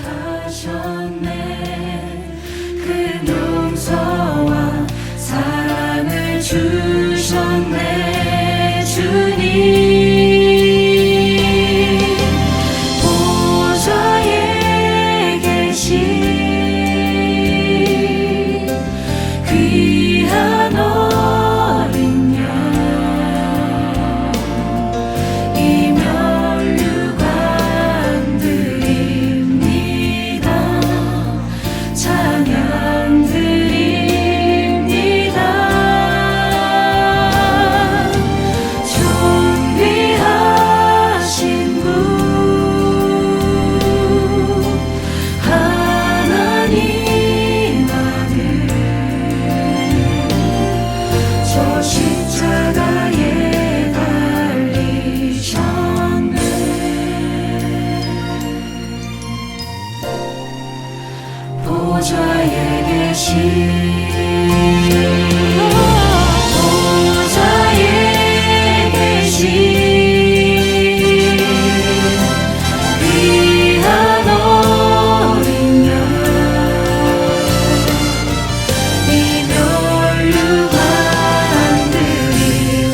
하셨네. 그 용서와 사랑을 주셨네. 주님 보좌에 계신 귀한 어린 양, 이 면류관 드립니다. 찬양 드립니다. 존귀하신 분 하나님 아들, 저 십자가에 달리셨네. 보좌에 계신 보좌에 계신 귀한 어린 양, 이 면류관 드립니다.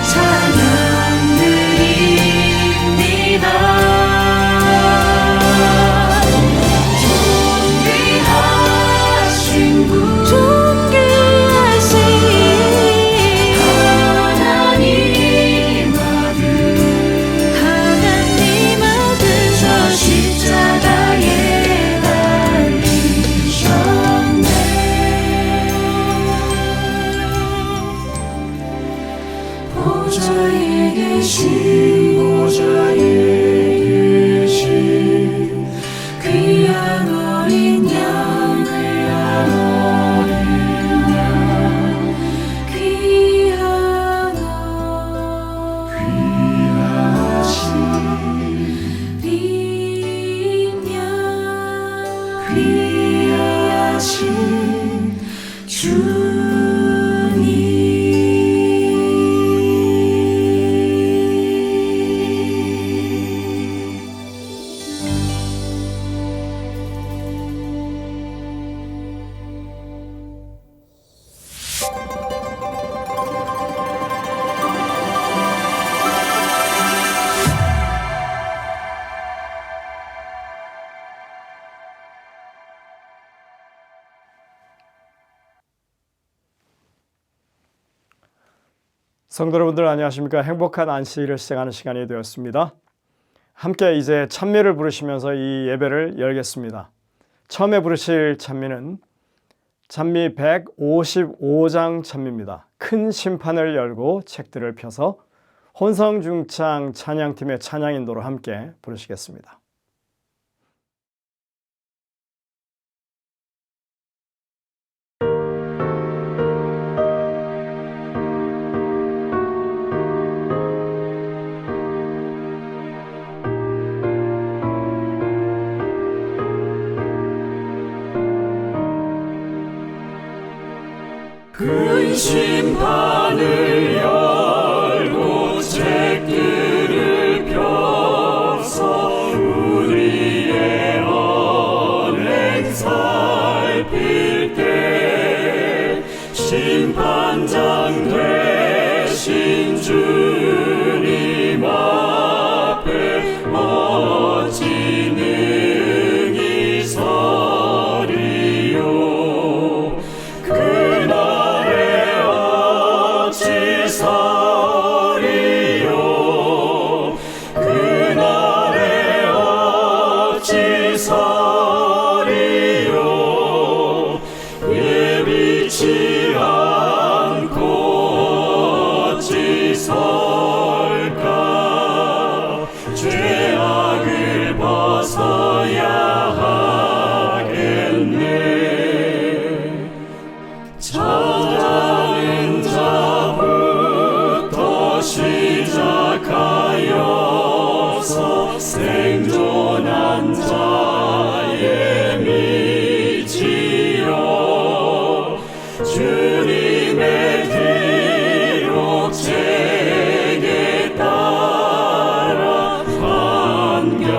찬양 드립니다. 존귀하신 분 하나님 아들, 저 십자가에 달리셨네. 보좌에 계신 귀한 어린 양, 귀하신 성도 여러분들 안녕하십니까? 행복한 안식일을 시작하는 시간이 되었습니다. 함께 이제 찬미를 부르시면서 이 예배를 열겠습니다. 처음에 부르실 찬미는 찬미 155장 찬미입니다. 큰 심판을 열고 책들을 펴서 혼성중창 찬양팀의 찬양 인도로 함께 부르시겠습니다. 큰 심판을 열고 책들을 펴서 우리의 언행 살필 때 심판장 되신 주님 앞에 어찌 능히 서리요. 그날에 어찌 서리요. 그날에 어찌 서리요. 예비치 않고 어찌 설까. 죄악을 벗어야 하겠네. 잠자는 자부터 시작하여서 생존한 자의 미치여 주님의 기록책에 따라 반겨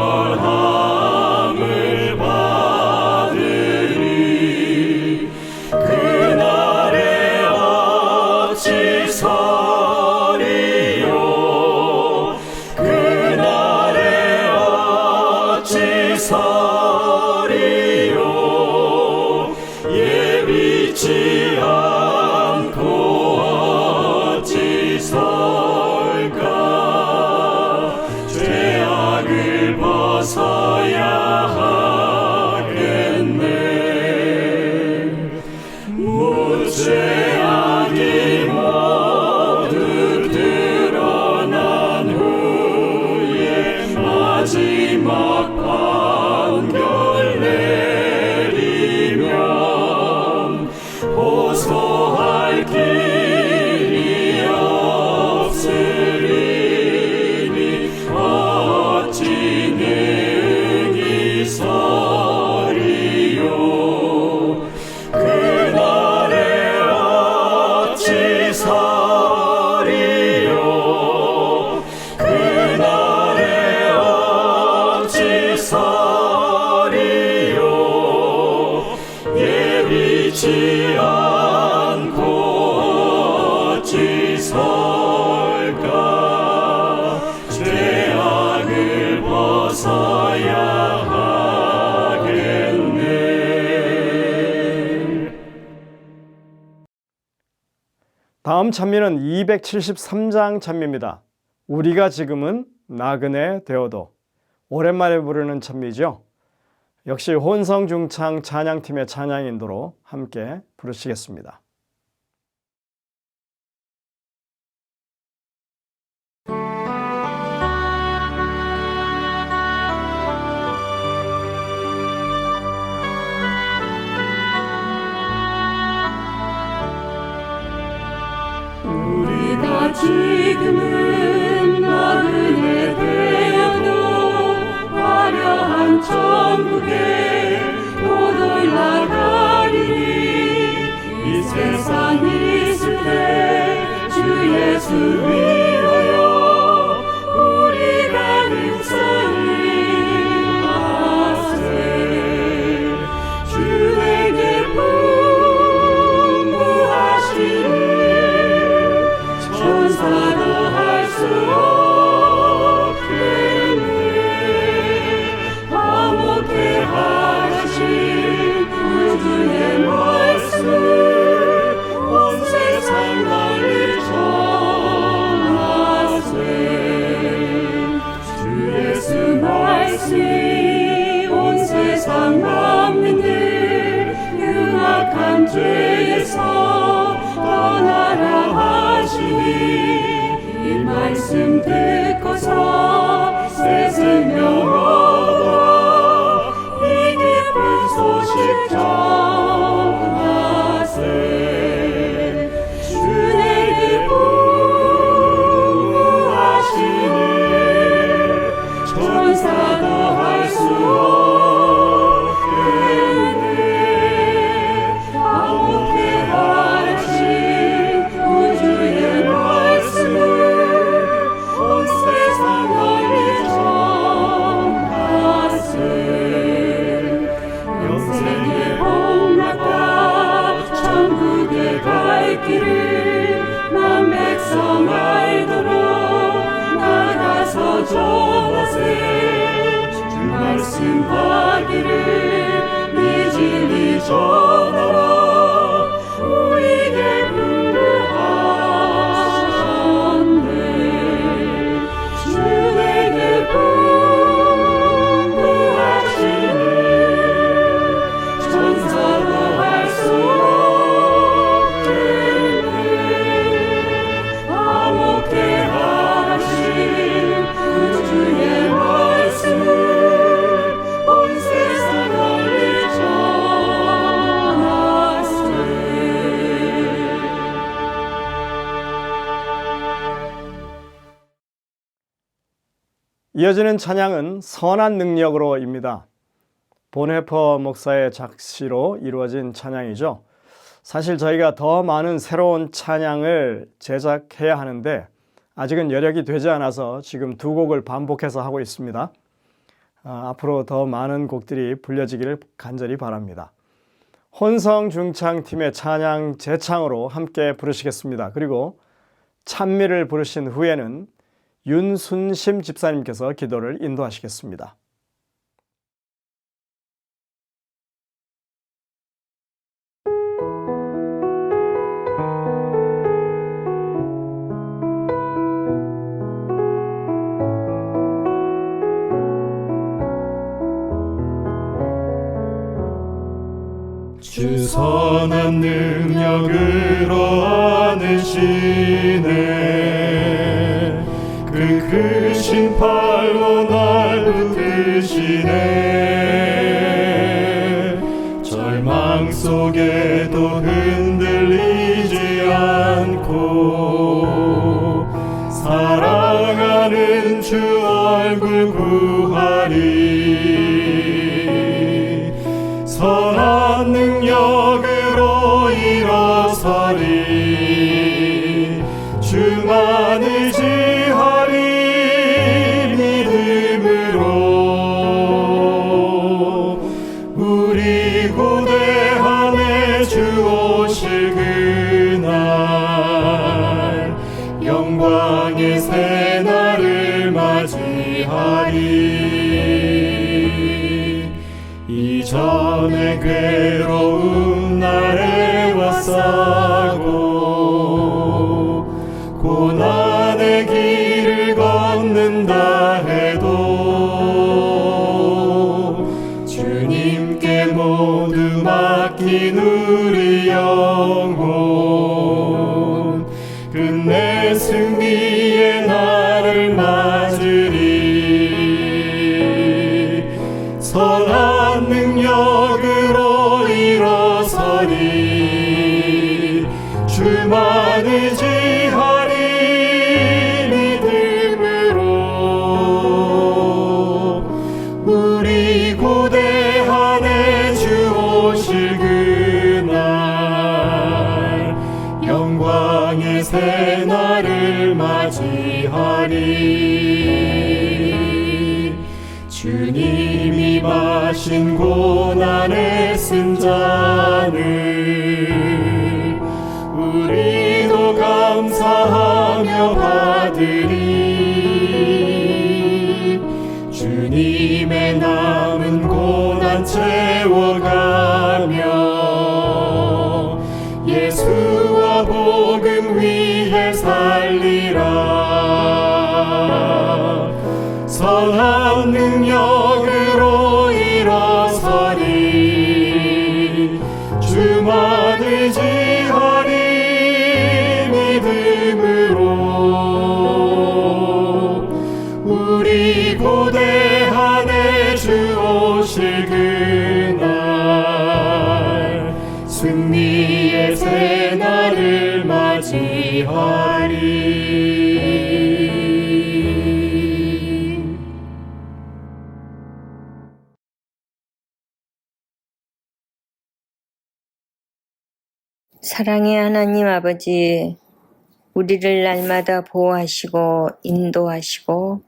다음 찬미는 273장 찬미입니다. 우리가 지금은 나그네 되어도. 오랜만에 부르는 찬미죠. 역시 혼성중창 찬양팀의 찬양 인도로 함께 부르시겠습니다. 우리가 지금은 나그네 되어도 화려한 천국에 못 올라가리니 이 세상 있을 때 주 예수 위하여 우리가 능사히 하세. 주에게 분부하시니 천사도 할 수 없겠네. 화목해 하신 구주의 말씀을 온 세상 널리 전하세. 주 예수 말씀이 온 세상 만민들 흉악한 죄에서 떠나라 하시니 이 말씀 듣고서 새 생명 얻어 이 기쁜 소식 전하세. 주에게 분부하시니 천사도 할 수 없겠네. 화목해 하신 구주의 말씀을 온 세상 널리 전하세. 영생의 복락과 천국에 갈 길을 만 백성 알도록 나가서 전하세. 주 말씀하기를 이 진리 전하라. 우리에게 분부하셨네. 주에게 분부하시니 천사도 할 수 없겠네. 화목해 하신 구주의 말씀을 온 세상 널리 전하세. 이어지는 찬양은 선한 능력으로입니다. 본헤퍼 목사의 작시로 이루어진 찬양이죠. 사실 저희가 더 많은 새로운 찬양을 제작해야 하는데 아직은 여력이 되지 않아서 지금 두 곡을 반복해서 하고 있습니다. 앞으로 더 많은 곡들이 불려지기를 간절히 바랍니다. 혼성중창팀의 찬양 재창으로 함께 부르시겠습니다. 그리고 찬미를 부르신 후에는 윤순심 집사님께서 기도를 인도하시겠습니다. 주 선한 능력으로 안으시네. 그 크신 팔로 날 붙드시네. 절망 속에도 흔들리지 않고 사랑하는 주 얼굴 구하리. 선한 능력으로 일어서리. 주만 의지하리. 믿음으로 우리 고대함에 주 오실 그날 영광의 새날을 맞이하리. 이전에 괴로운 날에 왔사고 의지하리 믿음으로 우리 고대한의 주 오실 그날 영광의 새날을 맞이하리. 주님이 마신 고난의 승잔을 우리도 감사하며 받으리. 주님의 남은 고난 채워가며 예수와 복음 위에 살리라. 선한 능력으로 일어서리. 주만 의지하리 믿음으로 우리 고대한의 주 오실 그날 승리의 새날을 맞이하리. 사랑의 하나님 아버지, 우리를 날마다 보호하시고 인도하시고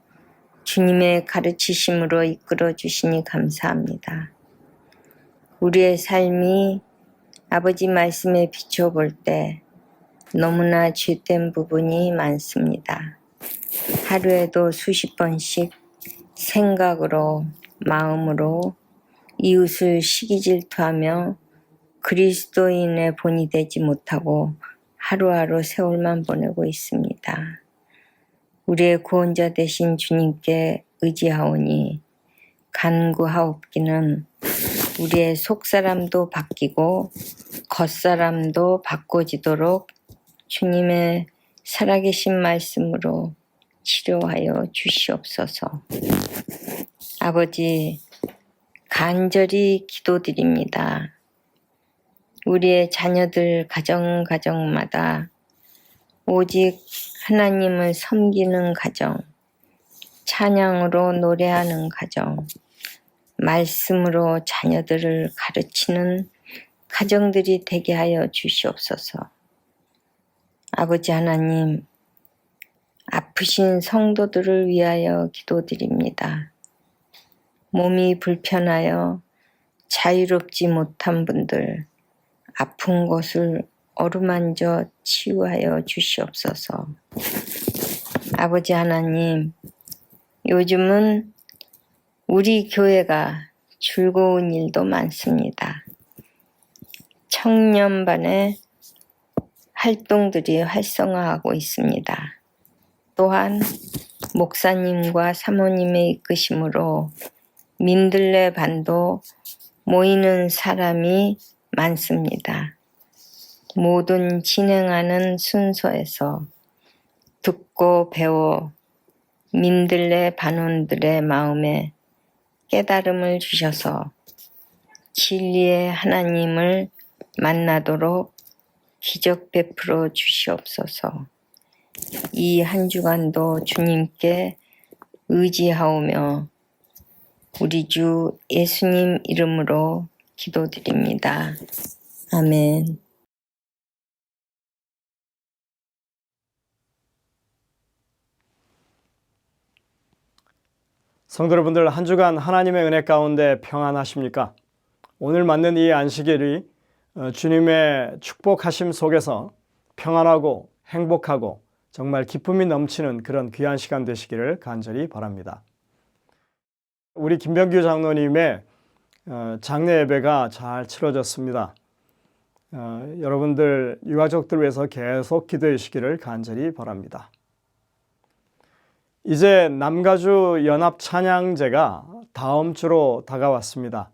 주님의 가르치심으로 이끌어 주시니 감사합니다. 우리의 삶이 아버지 말씀에 비춰볼 때 너무나 죄된 부분이 많습니다. 하루에도 수십 번씩 생각으로, 마음으로 이웃을 시기질투하며 그리스도인의 본이 되지 못하고 하루하루 세월만 보내고 있습니다. 우리의 구원자 되신 주님께 의지하오니 간구하옵기는 우리의 속사람도 바뀌고 겉사람도 바꿔지도록 주님의 살아계신 말씀으로 치료하여 주시옵소서. 아버지, 간절히 기도드립니다. 우리의 자녀들 가정마다 오직 하나님을 섬기는 가정, 찬양으로 노래하는 가정, 말씀으로 자녀들을 가르치는 가정들이 되게 하여 주시옵소서. 아버지 하나님, 아프신 성도들을 위하여 기도드립니다. 몸이 불편하여 자유롭지 못한 분들, 아픈 곳을 어루만져 치유하여 주시옵소서. 아버지 하나님, 요즘은 우리 교회가 즐거운 일도 많습니다. 청년반의 활동들이 활성화하고 있습니다. 또한 목사님과 사모님의 이끄심으로 민들레 반도 모이는 사람이 많습니다. 모든 진행하는 순서에서 듣고 배워 민들레 반원들의 마음에 깨달음을 주셔서 진리의 하나님을 만나도록 기적 베풀어 주시옵소서. 이 한 주간도 주님께 의지하오며 우리 주 예수님 이름으로 기도드립니다. 아멘. 성도 여러분들, 한 주간 하나님의 은혜 가운데 평안하십니까? 오늘 맞는 이 안식일이 주님의 축복하심 속에서 평안하고 행복하고 정말 기쁨이 넘치는 그런 귀한 시간 되시기를 간절히 바랍니다. 우리 김병규 장로님의 장례 예배가 잘 치러졌습니다. 여러분들 유가족들 위해서 계속 기도해 주시기를 간절히 바랍니다. 이제 남가주 연합 찬양제가 다음 주로 다가왔습니다.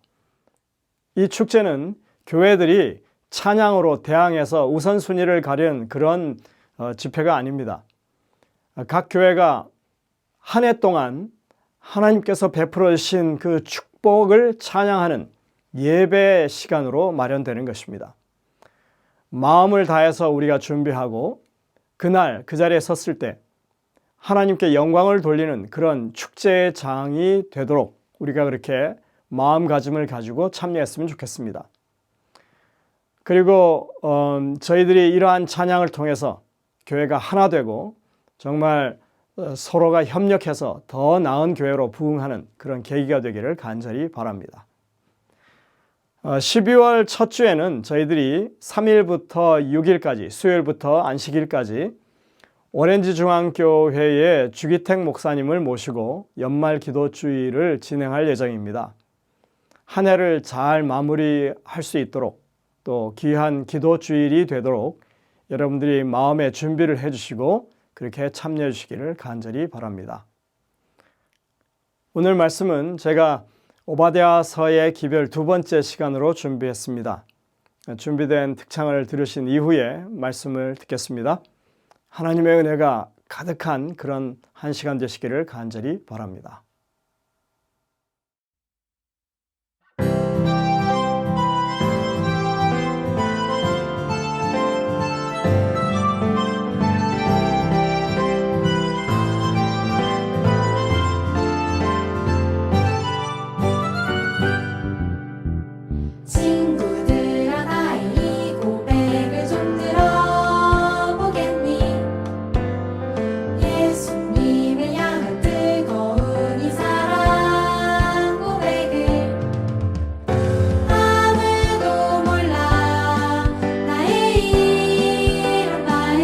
이 축제는 교회들이 찬양으로 대항해서 우선순위를 가린 그런 집회가 아닙니다. 각 교회가 한 해 동안 하나님께서 베풀어 주신 그 축복을 찬양하는 예배 시간으로 마련되는 것입니다. 마음을 다해서 우리가 준비하고 그날 그 자리에 섰을 때 하나님께 영광을 돌리는 그런 축제의 장이 되도록 우리가 그렇게 마음가짐을 가지고 참여했으면 좋겠습니다. 그리고 저희들이 이러한 찬양을 통해서 교회가 하나 되고 정말 서로가 협력해서 더 나은 교회로 부흥하는 그런 계기가 되기를 간절히 바랍니다. 12월 첫 주에는 저희들이 3일부터 6일까지 수요일부터 안식일까지 오렌지 중앙교회의 주기택 목사님을 모시고 연말 기도주의를 진행할 예정입니다. 한 해를 잘 마무리할 수 있도록 또 귀한 기도주일이 되도록 여러분들이 마음의 준비를 해주시고 그렇게 참여해 주시기를 간절히 바랍니다. 오늘 말씀은 제가 오바댜서의 기별 두 번째 시간으로 준비했습니다. 준비된 특창을 들으신 이후에 말씀을 듣겠습니다. 하나님의 은혜가 가득한 그런 한 시간 되시기를 간절히 바랍니다. 친구들아 나의 이 고백을 좀 들어보겠니? 예수님을 향한 뜨거운 이 사랑 고백을 아무도 몰라 나의 이런 마음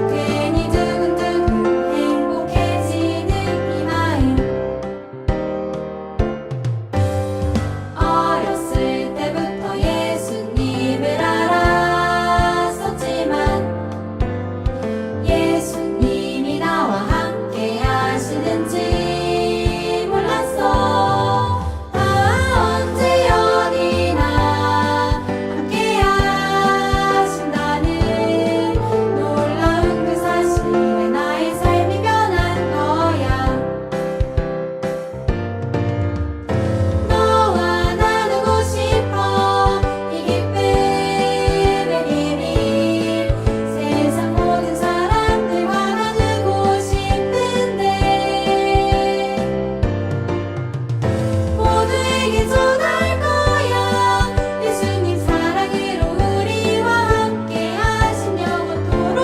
괜히 두근두근 행복해지는 이 마음 어렸을 때부터 예수님을 알았었지만 예수님이 나와 함께 하시는지 몰랐어. 언제 어디나 함께 하신다는 놀라운 그 사실에 나의 삶이 변한 거야. 너와 나누고 싶어 이 기쁨의 비밀 세상 모든 사람들과 나누고 싶은데 모두에게 전할 거야. 예수님 사랑으로 우리와 함께 하신 영원토록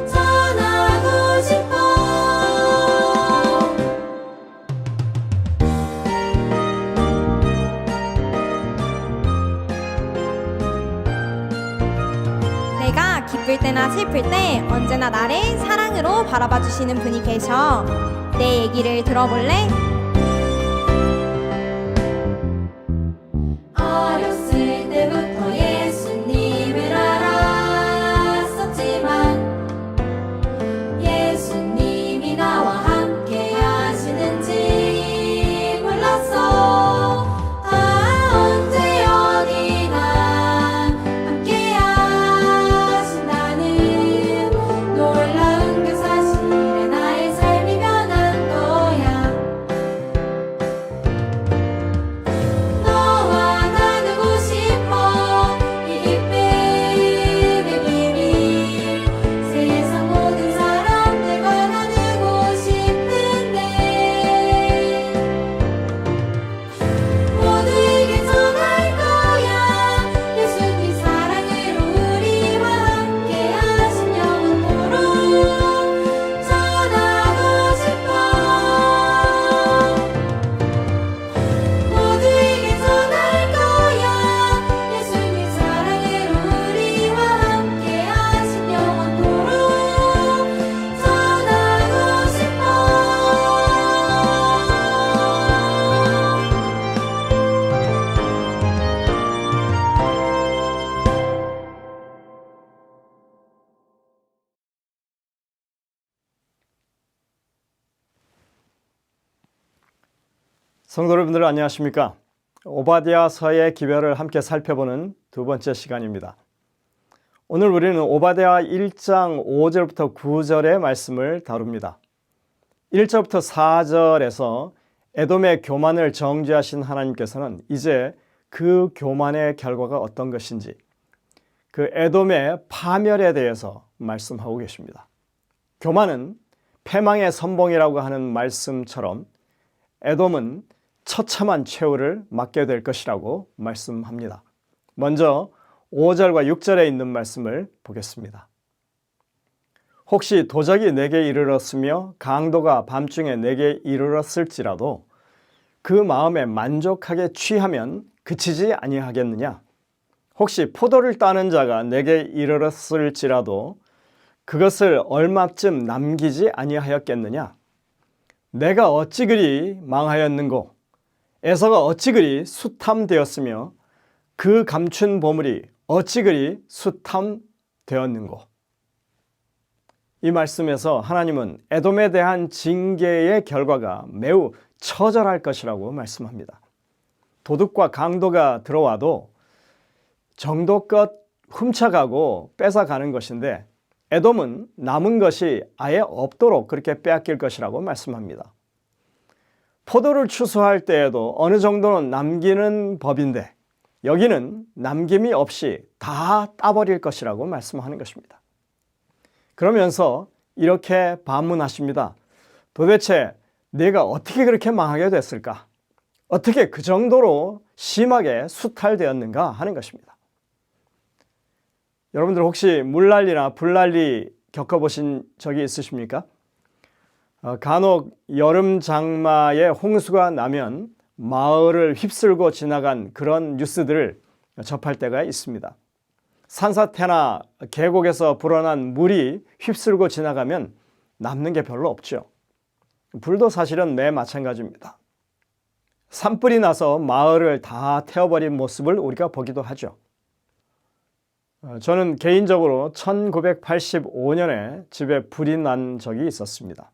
전하고 싶어. 내가 기쁠 때나 슬플 때 언제나 나를 사랑으로 바라봐 주시는 분이 계셔. 내 얘기를 들어볼래? 어렸을 때부터 예수님을 알았었지만 예수님이 나와 함께 하시는지 몰랐어. 언제 어디나 함께 하신다는 놀라운 그 사실에 나의 삶이 변한 거야. 너와 나누고 싶어 이 기쁨의 비밀 세상 모든 사람들과 나누고 싶은데 모두에게 전할 거야. 예수님 사랑으로 우리와 함께 하신 영원토록 전하고 싶어. 모두에게 전할 거야. 예수님 사랑으로 우리와 함께 하신 영원토록 전하고 싶어. 성도 여러분들 안녕하십니까? 오바댜서의 기별을 함께 살펴보는 두 번째 시간입니다. 오늘 우리는 오바댜 1장 5절부터 9절의 말씀을 다룹니다. 1절부터 4절에서 에돔의 교만을 정죄하신 하나님께서는 이제 그 교만의 결과가 어떤 것인지, 그 에돔의 파멸에 대해서 말씀하고 계십니다. 교만은 패망의 선봉이라고 하는 말씀처럼 에돔은 처참한 최후를 맞게 될 것이라고 말씀합니다. 먼저 5절과 6절에 있는 말씀을 보겠습니다. 혹시 도적이 내게 이르렀으며 강도가 밤중에 내게 이르렀을지라도 그 마음에 만족하게 취하면 그치지 아니하겠느냐? 혹시 포도를 따는 자가 내게 이르렀을지라도 그것을 얼마쯤 남기지 아니하였겠느냐? 내가 어찌 그리 망하였는고 에서가 어찌 그리 수탐되었으며 그 감춘 보물이 어찌 그리 수탐되었는고. 이 말씀에서 하나님은 에돔에 대한 징계의 결과가 매우 처절할 것이라고 말씀합니다. 도둑과 강도가 들어와도 정도껏 훔쳐가고 뺏어가는 것인데 에돔은 남은 것이 아예 없도록 그렇게 빼앗길 것이라고 말씀합니다. 포도를 추수할 때에도 어느 정도는 남기는 법인데 여기는 남김이 없이 다 따버릴 것이라고 말씀하는 것입니다. 그러면서 이렇게 반문하십니다. 도대체 내가 어떻게 그렇게 망하게 됐을까? 어떻게 그 정도로 심하게 수탈되었는가 하는 것입니다. 여러분들 혹시 물난리나 불난리 겪어보신 적이 있으십니까? 간혹 여름 장마에 홍수가 나면 마을을 휩쓸고 지나간 그런 뉴스들을 접할 때가 있습니다. 산사태나 계곡에서 불어난 물이 휩쓸고 지나가면 남는 게 별로 없죠. 불도 사실은 매 마찬가지입니다. 산불이 나서 마을을 다 태워버린 모습을 우리가 보기도 하죠. 저는 개인적으로 1985년에 집에 불이 난 적이 있었습니다.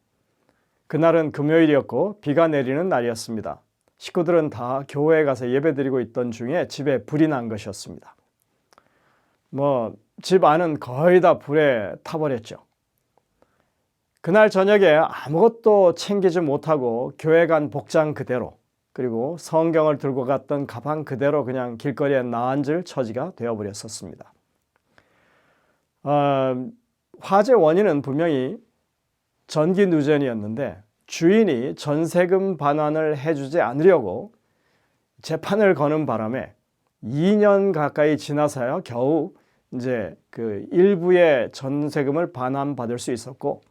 그날은 금요일이었고 비가 내리는 날이었습니다. 식구들은 다 교회에 가서 예배드리고 있던 중에 집에 불이 난 것이었습니다. 집 안은 거의 다 불에 타버렸죠. 그날 저녁에 아무것도 챙기지 못하고 교회 간 복장 그대로 그리고 성경을 들고 갔던 가방 그대로 그냥 길거리에 나앉을 처지가 되어버렸었습니다. 화재 원인은 분명히 전기 누전이었는데 주인이 전세금 반환을 해주지 않으려고 재판을 거는 바람에 2년 가까이 지나서야 겨우 이제 그 일부의 전세금을 반환받을 수 있었고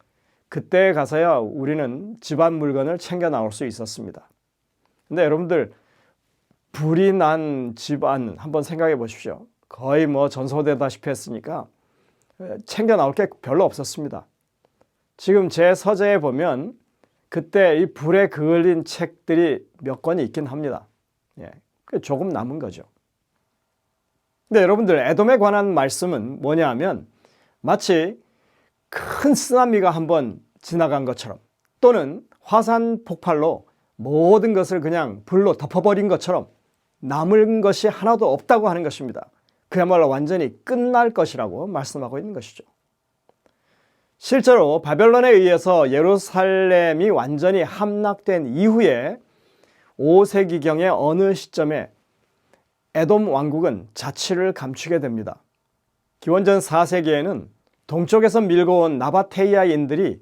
그때 가서야 우리는 집안 물건을 챙겨 나올 수 있었습니다. 근데 여러분들 불이 난 집안 한번 생각해 보십시오. 거의 전소되다시피 했으니까 챙겨 나올 게 별로 없었습니다. 지금 제 서재에 보면 그때 이 불에 그을린 책들이 몇 권이 있긴 합니다. 조금 남은 거죠. 근데 여러분들 에돔에 관한 말씀은 뭐냐 하면 마치 큰 쓰나미가 한번 지나간 것처럼 또는 화산 폭발로 모든 것을 그냥 불로 덮어버린 것처럼 남은 것이 하나도 없다고 하는 것입니다. 그야말로 완전히 끝날 것이라고 말씀하고 있는 것이죠. 실제로 바벨론에 의해서 예루살렘이 완전히 함락된 이후에 5세기경의 어느 시점에 에돔 왕국은 자치를 감추게 됩니다. 기원전 4세기에는 동쪽에서 밀고 온 나바테이아인들이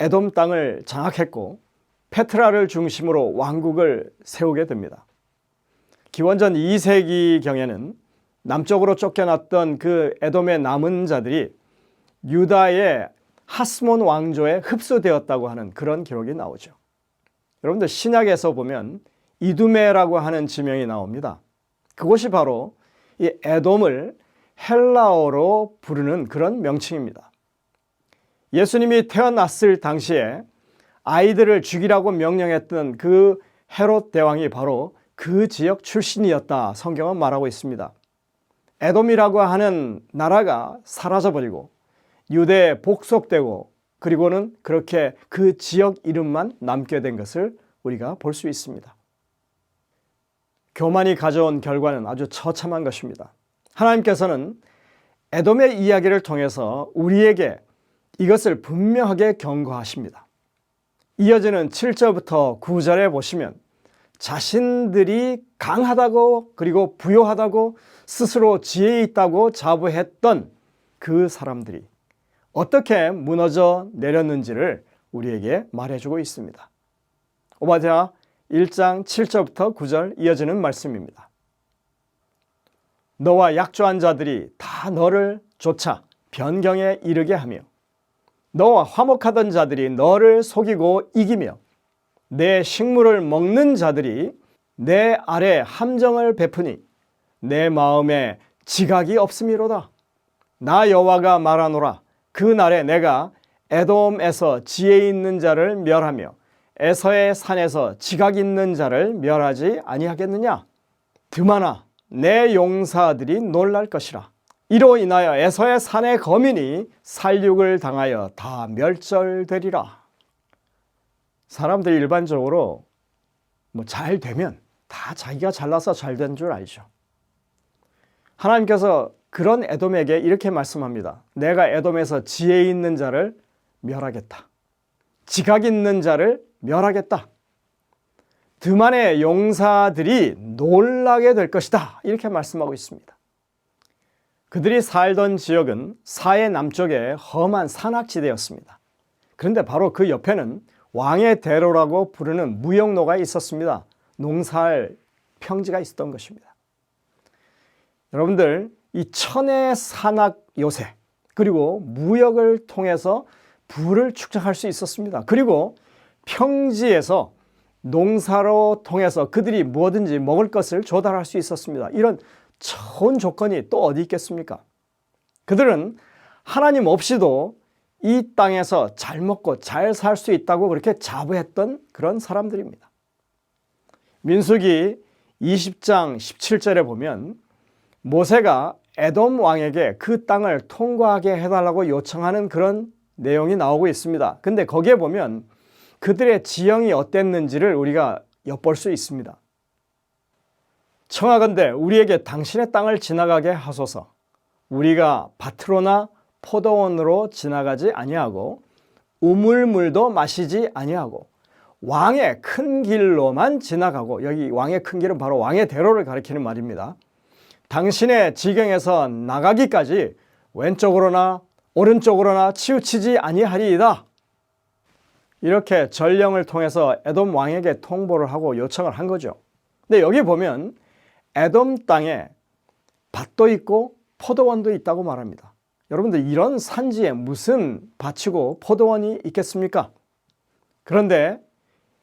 에돔 땅을 장악했고 페트라를 중심으로 왕국을 세우게 됩니다. 기원전 2세기경에는 남쪽으로 쫓겨났던 그 에돔의 남은 자들이 유다의 하스몬 왕조에 흡수되었다고 하는 그런 기록이 나오죠. 여러분들 신약에서 보면 이두메라고 하는 지명이 나옵니다. 그것이 바로 이 에돔을 헬라어로 부르는 그런 명칭입니다. 예수님이 태어났을 당시에 아이들을 죽이라고 명령했던 그 헤롯 대왕이 바로 그 지역 출신이었다 성경은 말하고 있습니다. 에돔이라고 하는 나라가 사라져버리고 유대에 복속되고 그리고는 그렇게 그 지역 이름만 남게 된 것을 우리가 볼 수 있습니다. 교만이 가져온 결과는 아주 처참한 것입니다. 하나님께서는 에돔의 이야기를 통해서 우리에게 이것을 분명하게 경고하십니다. 이어지는 7절부터 9절에 보시면 자신들이 강하다고 그리고 부요하다고 스스로 지혜 있다고 자부했던 그 사람들이 어떻게 무너져 내렸는지를 우리에게 말해주고 있습니다. 오바댜 1장 7절부터 9절 이어지는 말씀입니다. 너와 약조한 자들이 다 너를 쫓아 변경에 이르게 하며 너와 화목하던 자들이 너를 속이고 이기며 내 식물을 먹는 자들이 내 아래 함정을 베푸니 내 마음에 지각이 없음이로다. 나 여호와가 말하노라. 그 날에 내가 에돔에서 지혜 있는 자를 멸하며 에서의 산에서 지각 있는 자를 멸하지 아니하겠느냐. 드마나 내 용사들이 놀랄 것이라. 이로 인하여 에서의 산의 거민이 살육을 당하여 다 멸절되리라. 사람들이 일반적으로 잘 되면 다 자기가 잘나서 잘 된 줄 알죠. 하나님께서 그런 에돔에게 이렇게 말씀합니다. 내가 에돔에서 지혜 있는 자를 멸하겠다. 지각 있는 자를 멸하겠다. 드만의 용사들이 놀라게 될 것이다. 이렇게 말씀하고 있습니다. 그들이 살던 지역은 사해 남쪽의 험한 산악지대였습니다. 그런데 바로 그 옆에는 왕의 대로라고 부르는 무역로가 있었습니다. 농사할 평지가 있었던 것입니다. 여러분들, 이 천의 산악 요새 그리고 무역을 통해서 부를 축적할 수 있었습니다. 그리고 평지에서 농사로 통해서 그들이 뭐든지 먹을 것을 조달할 수 있었습니다. 이런 좋은 조건이 또 어디 있겠습니까? 그들은 하나님 없이도 이 땅에서 잘 먹고 잘 살 수 있다고 그렇게 자부했던 그런 사람들입니다. 민수기 20장 17절에 보면 모세가 에돔 왕에게 그 땅을 통과하게 해달라고 요청하는 그런 내용이 나오고 있습니다. 근데 거기에 보면 그들의 지형이 어땠는지를 우리가 엿볼 수 있습니다. 청하건대 우리에게 당신의 땅을 지나가게 하소서. 우리가 밭으로나 포도원으로 지나가지 아니하고 우물물도 마시지 아니하고 왕의 큰 길로만 지나가고, 여기 왕의 큰 길은 바로 왕의 대로를 가리키는 말입니다. 당신의 지경에서 나가기까지 왼쪽으로나 오른쪽으로나 치우치지 아니하리이다. 이렇게 전령을 통해서 에돔 왕에게 통보를 하고 요청을 한 거죠. 근데 여기 보면 에돔 땅에 밭도 있고 포도원도 있다고 말합니다. 여러분들, 이런 산지에 무슨 밭이고 포도원이 있겠습니까? 그런데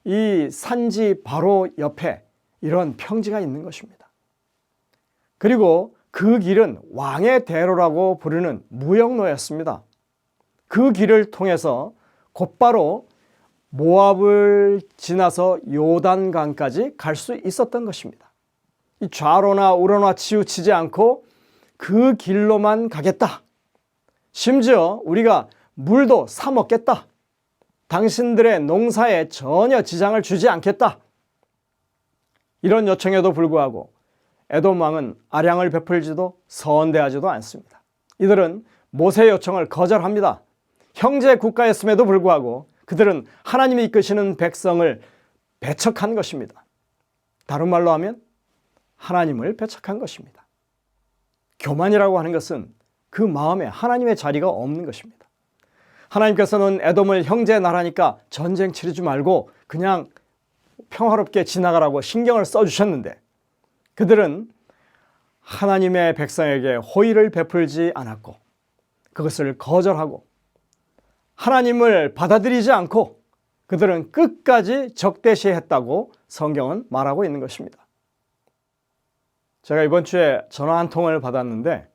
이 산지 바로 옆에 이런 평지가 있는 것입니다. 그리고 그 길은 왕의 대로라고 부르는 무역로였습니다. 그 길을 통해서 곧바로 모압을 지나서 요단강까지 갈 수 있었던 것입니다. 이 좌로나 우로나 치우치지 않고 그 길로만 가겠다. 심지어 우리가 물도 사 먹겠다. 당신들의 농사에 전혀 지장을 주지 않겠다. 이런 요청에도 불구하고 에돔 왕은 아량을 베풀지도 선대하지도 않습니다. 이들은 모세의 요청을 거절합니다. 형제 국가였음에도 불구하고 그들은 하나님이 이끄시는 백성을 배척한 것입니다. 다른 말로 하면 하나님을 배척한 것입니다. 교만이라고 하는 것은 그 마음에 하나님의 자리가 없는 것입니다. 하나님께서는 에돔을 형제 나라니까 전쟁 치르지 말고 그냥 평화롭게 지나가라고 신경을 써주셨는데 그들은 하나님의 백성에게 호의를 베풀지 않았고 그것을 거절하고 하나님을 받아들이지 않고 그들은 끝까지 적대시했다고 성경은 말하고 있는 것입니다. 제가 이번 주에 전화 한 통을 받았는데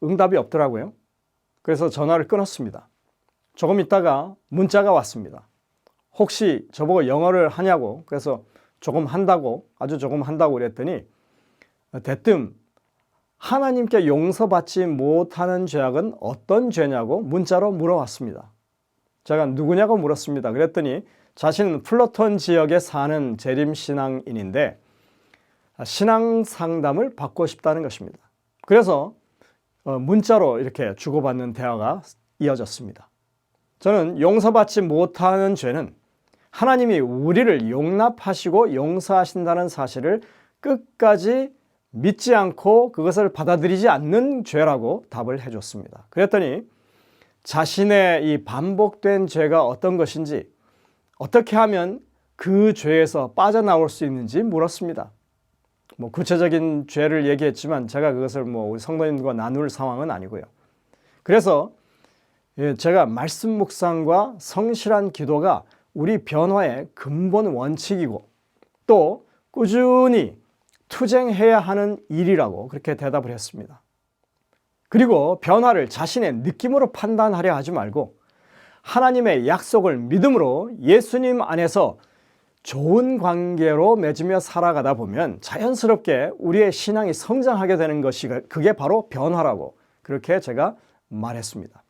응답이 없더라고요. 그래서 전화를 끊었습니다. 조금 있다가 문자가 왔습니다. 혹시 저보고 영어를 하냐고, 그래서 조금 한다고, 아주 조금 한다고 그랬더니 대뜸 하나님께 용서받지 못하는 죄악은 어떤 죄냐고 문자로 물어왔습니다. 제가 누구냐고 물었습니다. 그랬더니 자신은 플러톤 지역에 사는 재림신앙인인데 신앙 상담을 받고 싶다는 것입니다. 그래서 문자로 이렇게 주고받는 대화가 이어졌습니다. 저는 용서받지 못하는 죄는 하나님이 우리를 용납하시고 용서하신다는 사실을 끝까지 믿지 않고 그것을 받아들이지 않는 죄라고 답을 해줬습니다. 그랬더니 자신의 이 반복된 죄가 어떤 것인지, 어떻게 하면 그 죄에서 빠져나올 수 있는지 물었습니다. 구체적인 죄를 얘기했지만 제가 그것을 우리 성도님과 나눌 상황은 아니고요. 그래서 제가 말씀 묵상과 성실한 기도가 우리 변화의 근본 원칙이고 또 꾸준히 투쟁해야 하는 일이라고 그렇게 대답을 했습니다. 그리고 변화를 자신의 느낌으로 판단하려 하지 말고 하나님의 약속을 믿음으로 예수님 안에서 좋은 관계로 맺으며 살아가다 보면 자연스럽게 우리의 신앙이 성장하게 되는 것이, 그게 바로 변화라고 그렇게 제가 말했습니다.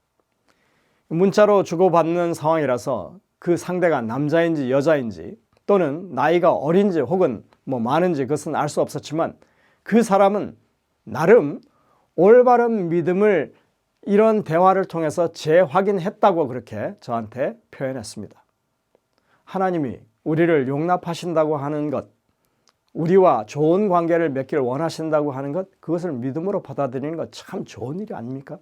문자로 주고받는 상황이라서 그 상대가 남자인지 여자인지 또는 나이가 어린지 혹은 많은지 그것은 알 수 없었지만 그 사람은 나름 올바른 믿음을 이런 대화를 통해서 재확인했다고 그렇게 저한테 표현했습니다. 하나님이 우리를 용납하신다고 하는 것, 우리와 좋은 관계를 맺기를 원하신다고 하는 것, 그것을 믿음으로 받아들이는 것 참 좋은 일이 아닙니까?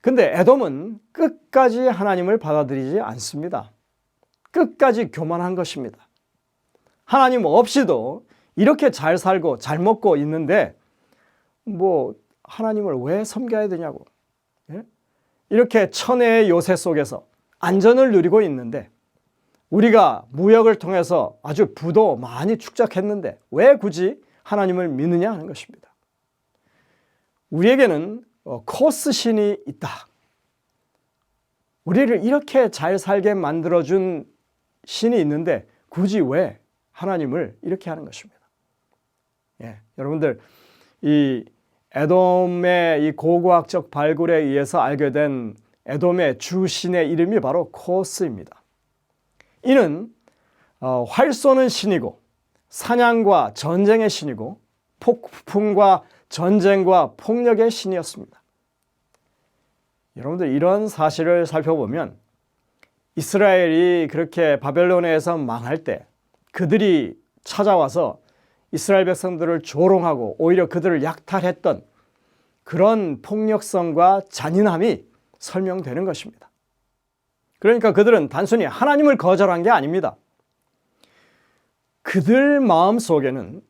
근데 에돔은 끝까지 하나님을 받아들이지 않습니다. 끝까지 교만한 것입니다. 하나님 없이도 이렇게 잘 살고 잘 먹고 있는데 하나님을 왜 섬겨야 되냐고. 이렇게 천혜의 요새 속에서 안전을 누리고 있는데 우리가 무역을 통해서 아주 부도 많이 축적했는데 왜 굳이 하나님을 믿느냐 하는 것입니다. 우리에게는 코스 신이 있다. 우리를 이렇게 잘 살게 만들어준 신이 있는데 굳이 왜 하나님을 이렇게 하는 것입니다. 여러분들 이 에돔의 이 고고학적 발굴에 의해서 알게 된 에돔의 주신의 이름이 바로 코스입니다. 이는 활 쏘는 신이고 사냥과 전쟁의 신이고 폭풍과 전쟁과 폭력의 신이었습니다. 여러분들 이런 사실을 살펴보면 이스라엘이 그렇게 바벨론에서 망할 때 그들이 찾아와서 이스라엘 백성들을 조롱하고 오히려 그들을 약탈했던 그런 폭력성과 잔인함이 설명되는 것입니다. 그러니까 그들은 단순히 하나님을 거절한 게 아닙니다. 그들 마음 속에는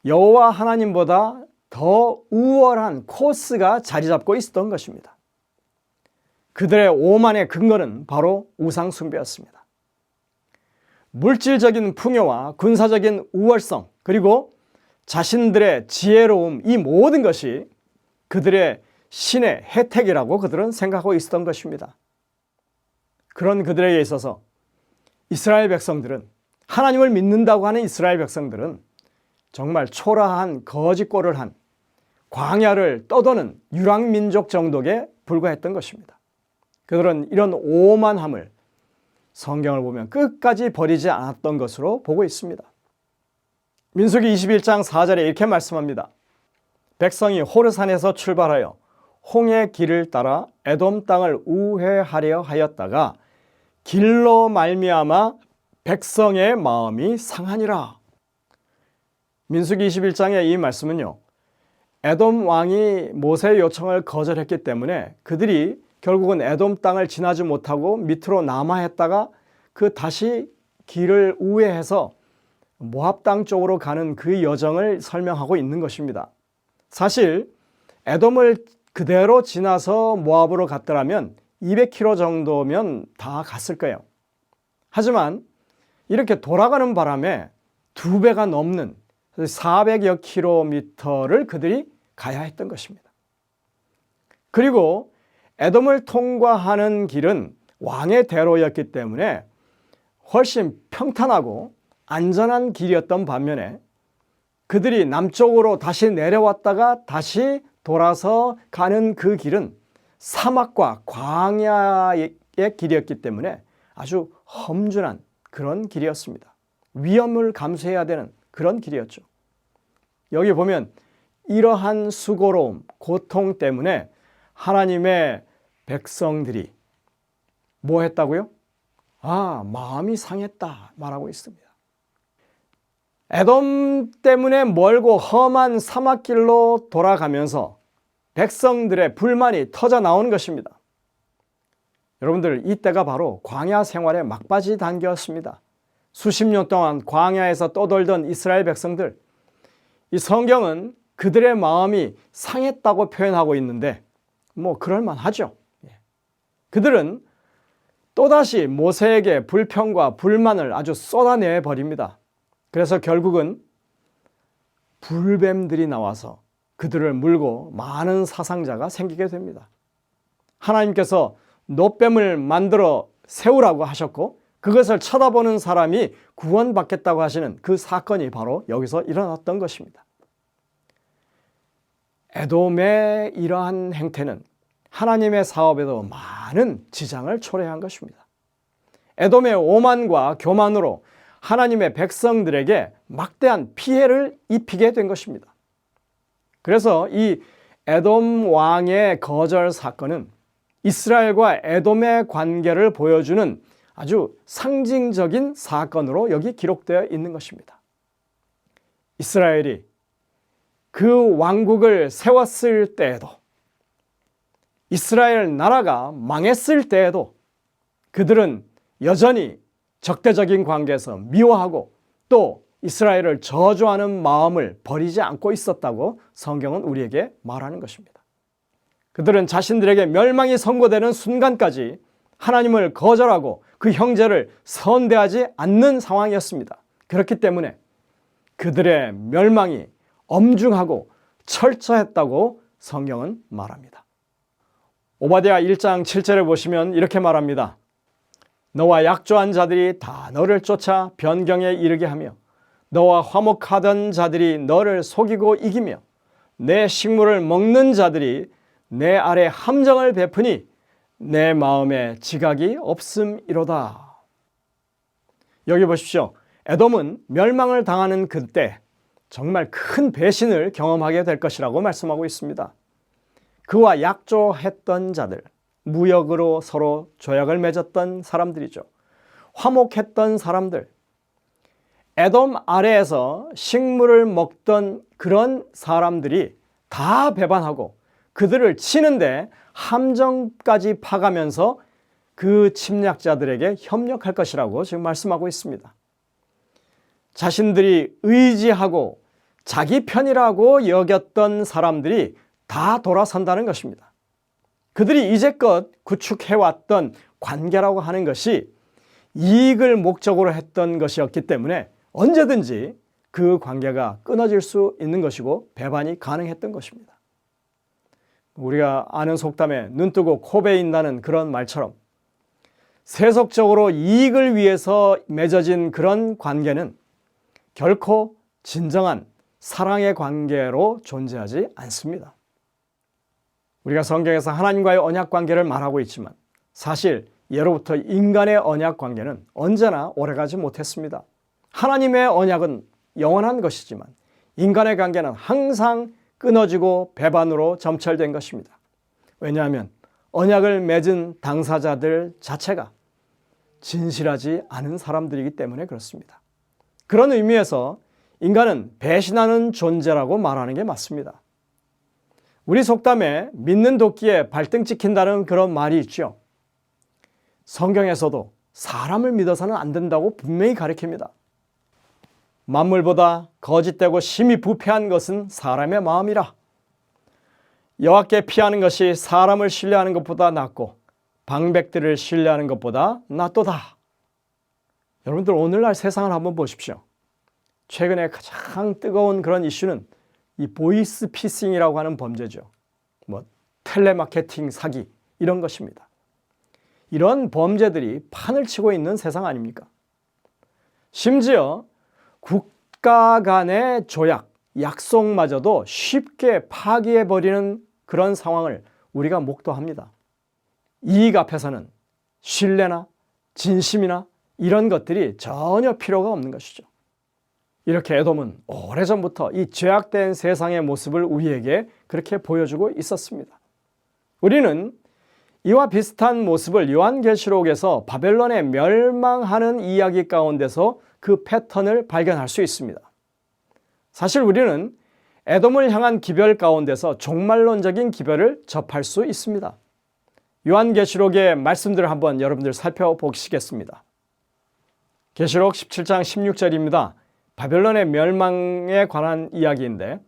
여호와 하나님보다 더 우월한 코스가 자리 잡고 있었던 것입니다. 그들의 오만의 근거는 바로 우상 숭배였습니다. 물질적인 풍요와 군사적인 우월성 그리고 자신들의 지혜로움, 이 모든 것이 그들의 신의 혜택이라고 그들은 생각하고 있었던 것입니다. 그런 그들에게 있어서 이스라엘 백성들은, 하나님을 믿는다고 하는 이스라엘 백성들은 정말 초라한 거짓골을 한 광야를 떠도는 유랑민족 정도에 불과했던 것입니다. 그들은 이런 오만함을 성경을 보면 끝까지 버리지 않았던 것으로 보고 있습니다. 민수기 21장 4절에 이렇게 말씀합니다. 백성이 호르산에서 출발하여 홍해 길을 따라 에돔 땅을 우회하려 하였다가 길로 말미암아 백성의 마음이 상하니라. 민수기 21장의 이 말씀은요, 에돔 왕이 모세의 요청을 거절했기 때문에 그들이 결국은 에돔 땅을 지나지 못하고 밑으로 남하했다가 다시 길을 우회해서 모압 땅 쪽으로 가는 그 여정을 설명하고 있는 것입니다. 사실 에돔을 그대로 지나서 모압으로 갔더라면 200km 정도면 다 갔을 거예요. 하지만 이렇게 돌아가는 바람에 2배가 넘는 400여 킬로미터를 그들이 가야 했던 것입니다. 그리고 에돔을 통과하는 길은 왕의 대로였기 때문에 훨씬 평탄하고 안전한 길이었던 반면에 그들이 남쪽으로 다시 내려왔다가 다시 돌아서 가는 그 길은 사막과 광야의 길이었기 때문에 아주 험준한 그런 길이었습니다. 위험을 감수해야 되는 그런 길이었죠. 여기 보면 이러한 수고로움, 고통 때문에 하나님의 백성들이 뭐 했다고요? 마음이 상했다 말하고 있습니다. 에돔 때문에 멀고 험한 사막길로 돌아가면서 백성들의 불만이 터져 나오는 것입니다. 여러분들, 이때가 바로 광야 생활의 막바지 단계였습니다. 수십 년 동안 광야에서 떠돌던 이스라엘 백성들, 이 성경은 그들의 마음이 상했다고 표현하고 있는데 그럴만하죠. 그들은 또다시 모세에게 불평과 불만을 아주 쏟아내 버립니다. 그래서 결국은 불뱀들이 나와서 그들을 물고 많은 사상자가 생기게 됩니다. 하나님께서 놋뱀을 만들어 세우라고 하셨고 그것을 쳐다보는 사람이 구원받겠다고 하시는 그 사건이 바로 여기서 일어났던 것입니다. 에돔의 이러한 행태는 하나님의 사업에도 많은 지장을 초래한 것입니다. 에돔의 오만과 교만으로 하나님의 백성들에게 막대한 피해를 입히게 된 것입니다. 그래서 이 에돔 왕의 거절 사건은 이스라엘과 에돔의 관계를 보여주는 아주 상징적인 사건으로 여기 기록되어 있는 것입니다. 이스라엘이 그 왕국을 세웠을 때에도, 이스라엘 나라가 망했을 때에도 그들은 여전히 적대적인 관계에서 미워하고 또 이스라엘을 저주하는 마음을 버리지 않고 있었다고 성경은 우리에게 말하는 것입니다. 그들은 자신들에게 멸망이 선고되는 순간까지 하나님을 거절하고 그 형제를 선대하지 않는 상황이었습니다. 그렇기 때문에 그들의 멸망이 엄중하고 철저했다고 성경은 말합니다. 오바댜 1장 7절에 보시면 이렇게 말합니다. 너와 약조한 자들이 다 너를 쫓아 변경에 이르게 하며 너와 화목하던 자들이 너를 속이고 이기며 내 식물을 먹는 자들이 내 아래 함정을 베푸니 내 마음에 지각이 없음이로다. 여기 보십시오. 에돔은 멸망을 당하는 그때 정말 큰 배신을 경험하게 될 것이라고 말씀하고 있습니다. 그와 약조했던 자들, 무역으로 서로 조약을 맺었던 사람들이죠. 화목했던 사람들, 에돔 아래에서 식물을 먹던 그런 사람들이 다 배반하고 그들을 치는데 함정까지 파가면서 그 침략자들에게 협력할 것이라고 지금 말씀하고 있습니다. 자신들이 의지하고 자기 편이라고 여겼던 사람들이 다 돌아선다는 것입니다. 그들이 이제껏 구축해왔던 관계라고 하는 것이 이익을 목적으로 했던 것이었기 때문에 언제든지 그 관계가 끊어질 수 있는 것이고 배반이 가능했던 것입니다. 우리가 아는 속담에 눈 뜨고 코 베인다는 그런 말처럼 세속적으로 이익을 위해서 맺어진 그런 관계는 결코 진정한 사랑의 관계로 존재하지 않습니다. 우리가 성경에서 하나님과의 언약 관계를 말하고 있지만 사실 예로부터 인간의 언약 관계는 언제나 오래가지 못했습니다. 하나님의 언약은 영원한 것이지만 인간의 관계는 항상 끊어지고 배반으로 점철된 것입니다. 왜냐하면 언약을 맺은 당사자들 자체가 진실하지 않은 사람들이기 때문에 그렇습니다. 그런 의미에서 인간은 배신하는 존재라고 말하는 게 맞습니다. 우리 속담에 믿는 도끼에 발등 찍힌다는 그런 말이 있죠. 성경에서도 사람을 믿어서는 안 된다고 분명히 가르칩니다. 만물보다 거짓되고 심히 부패한 것은 사람의 마음이라. 여호와께 피하는 것이 사람을 신뢰하는 것보다 낫고 방백들을 신뢰하는 것보다 낫도다. 여러분들 오늘날 세상을 한번 보십시오. 최근에 가장 뜨거운 그런 이슈는 이 보이스 피싱이라고 하는 범죄죠. 텔레마케팅 사기 이런 것입니다. 이런 범죄들이 판을 치고 있는 세상 아닙니까? 심지어 국가 간의 조약, 약속마저도 쉽게 파기해버리는 그런 상황을 우리가 목도합니다. 이익 앞에서는 신뢰나 진심이나 이런 것들이 전혀 필요가 없는 것이죠. 이렇게 에돔은 오래전부터 이 죄악된 세상의 모습을 우리에게 그렇게 보여주고 있었습니다. 우리는 이와 비슷한 모습을 요한계시록에서 바벨론에 멸망하는 이야기 가운데서 그 패턴을 발견할 수 있습니다. 사실 우리는 에돔을 향한 기별 가운데서 종말론적인 기별을 접할 수 있습니다. 요한계시록의 말씀들을 한번 여러분들 살펴보시겠습니다. 계시록 17장 16절입니다. 바벨론의 멸망에 관한 이야기인데,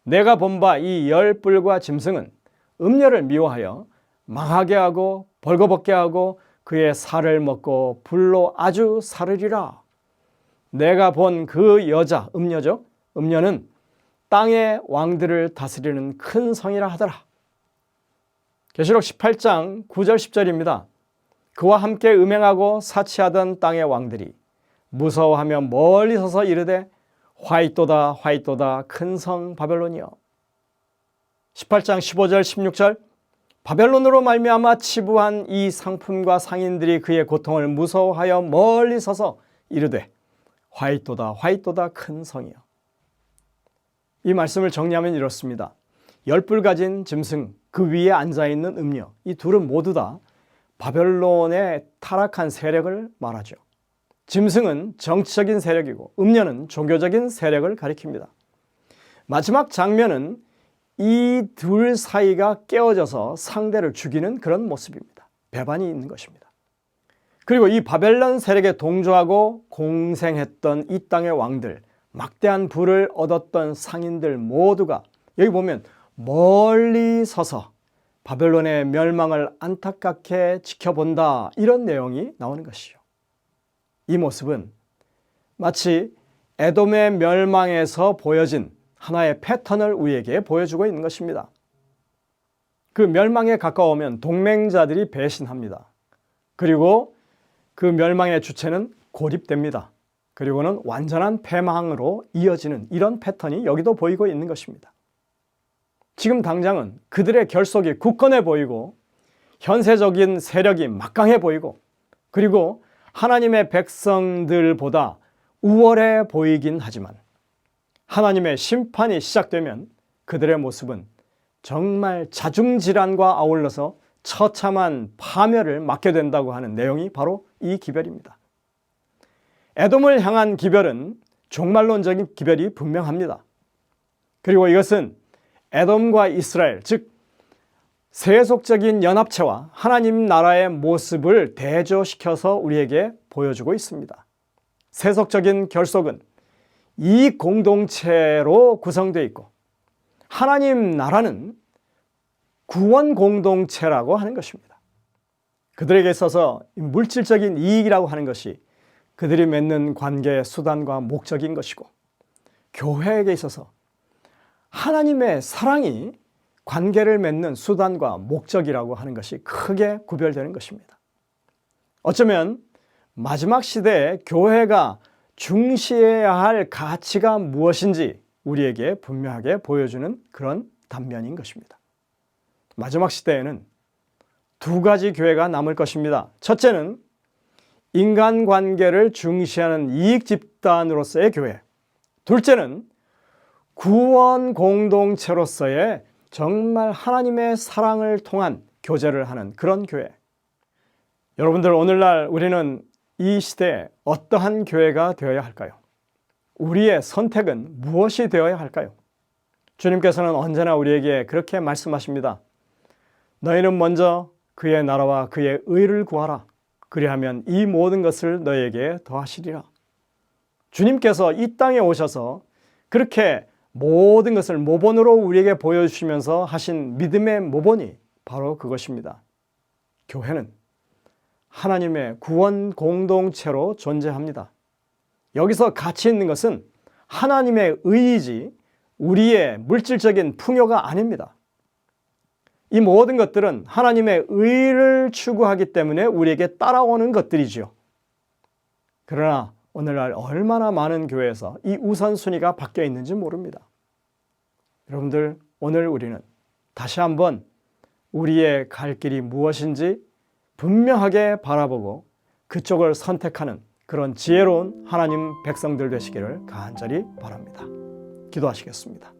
내가 본 바 이 열 뿔과 짐승은 음녀를 미워하여 망하게 하고 벌거벗게 하고 그의 살을 먹고 불로 아주 사르리라. 내가 본 그 여자, 음녀죠. 음녀는 땅의 왕들을 다스리는 큰 성이라 하더라. 계시록 18장 9절 10절입니다. 그와 함께 음행하고 사치하던 땅의 왕들이 무서워하며 멀리 서서 이르되 화이또다 화이또다 큰 성 바벨론이여. 18장 15절 16절 바벨론으로 말미암아 치부한 이 상품과 상인들이 그의 고통을 무서워하여 멀리 서서 이르되 화이또다 화이또다 큰 성이여. 이 말씀을 정리하면 이렇습니다. 열뿔 가진 짐승, 그 위에 앉아있는 음녀, 이 둘은 모두 다 바벨론의 타락한 세력을 말하죠. 짐승은 정치적인 세력이고 음녀는 종교적인 세력을 가리킵니다. 마지막 장면은 이 둘 사이가 깨어져서 상대를 죽이는 그런 모습입니다. 배반이 있는 것입니다. 그리고 이 바벨론 세력에 동조하고 공생했던 이 땅의 왕들, 막대한 부를 얻었던 상인들 모두가 여기 보면 멀리 서서 바벨론의 멸망을 안타깝게 지켜본다, 이런 내용이 나오는 것이죠. 이 모습은 마치 에돔의 멸망에서 보여진 하나의 패턴을 우리에게 보여주고 있는 것입니다. 그 멸망에 가까우면 동맹자들이 배신합니다. 그리고 그 멸망의 주체는 고립됩니다. 그리고는 완전한 패망으로 이어지는 이런 패턴이 여기도 보이고 있는 것입니다. 지금 당장은 그들의 결속이 굳건해 보이고 현세적인 세력이 막강해 보이고 그리고 하나님의 백성들보다 우월해 보이긴 하지만 하나님의 심판이 시작되면 그들의 모습은 정말 자중질환과 아울러서 처참한 파멸을 맞게 된다고 하는 내용이 바로 이 기별입니다. 에돔을 향한 기별은 종말론적인 기별이 분명합니다. 그리고 이것은 에돔과 이스라엘, 즉 세속적인 연합체와 하나님 나라의 모습을 대조시켜서 우리에게 보여주고 있습니다. 세속적인 결속은 이익 공동체로 구성되어 있고 하나님 나라는 구원 공동체라고 하는 것입니다. 그들에게 있어서 물질적인 이익이라고 하는 것이 그들이 맺는 관계의 수단과 목적인 것이고, 교회에게 있어서 하나님의 사랑이 관계를 맺는 수단과 목적이라고 하는 것이 크게 구별되는 것입니다. 어쩌면 마지막 시대에 교회가 중시해야 할 가치가 무엇인지 우리에게 분명하게 보여주는 그런 단면인 것입니다. 마지막 시대에는 두 가지 교회가 남을 것입니다. 첫째는 인간관계를 중시하는 이익 집단으로서의 교회. 둘째는 구원 공동체로서의 정말 하나님의 사랑을 통한 교제를 하는 그런 교회. 여러분들, 오늘날 우리는 이 시대에 어떠한 교회가 되어야 할까요? 우리의 선택은 무엇이 되어야 할까요? 주님께서는 언제나 우리에게 그렇게 말씀하십니다. 너희는 먼저 그의 나라와 그의 의를 구하라. 그리하면 이 모든 것을 너희에게 더하시리라. 주님께서 이 땅에 오셔서 그렇게 모든 것을 모본으로 우리에게 보여주시면서 하신 믿음의 모본이 바로 그것입니다. 교회는 하나님의 구원 공동체로 존재합니다. 여기서 가치 있는 것은 하나님의 의이지 우리의 물질적인 풍요가 아닙니다. 이 모든 것들은 하나님의 의를 추구하기 때문에 우리에게 따라오는 것들이지요. 그러나 오늘날 얼마나 많은 교회에서 이 우선순위가 바뀌어 있는지 모릅니다. 여러분들, 오늘 우리는 다시 한번 우리의 갈 길이 무엇인지 분명하게 바라보고 그쪽을 선택하는 그런 지혜로운 하나님 백성들 되시기를 간절히 바랍니다. 기도하시겠습니다.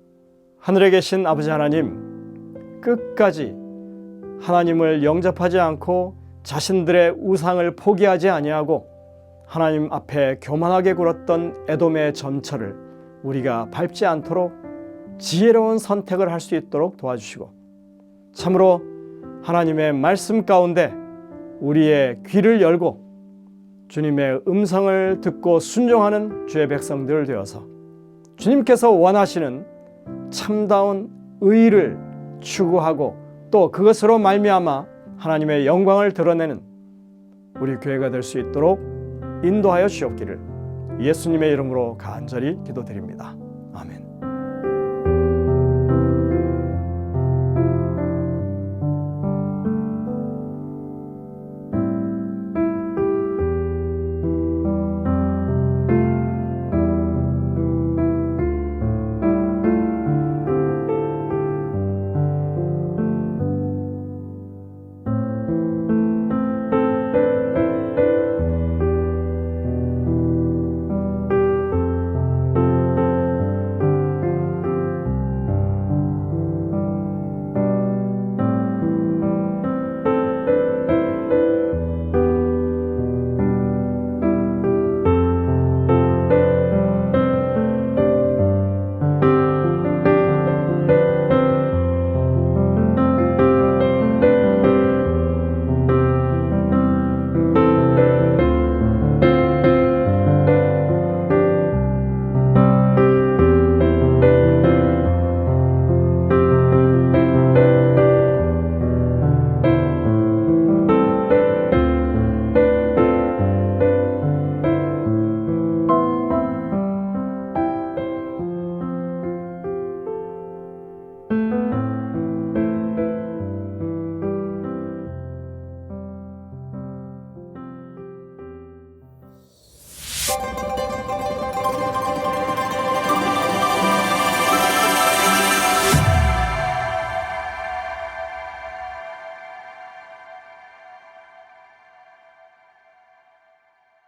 하늘에 계신 아버지 하나님, 끝까지 하나님을 영접하지 않고 자신들의 우상을 포기하지 아니하고 하나님 앞에 교만하게 굴었던 에돔의 전철을 우리가 밟지 않도록 지혜로운 선택을 할 수 있도록 도와주시고, 참으로 하나님의 말씀 가운데 우리의 귀를 열고 주님의 음성을 듣고 순종하는 주의 백성들 되어서 주님께서 원하시는 참다운 의를 추구하고 또 그것으로 말미암아 하나님의 영광을 드러내는 우리 교회가 될 수 있도록 인도하여 주옵기를 예수님의 이름으로 간절히 기도드립니다. 아멘.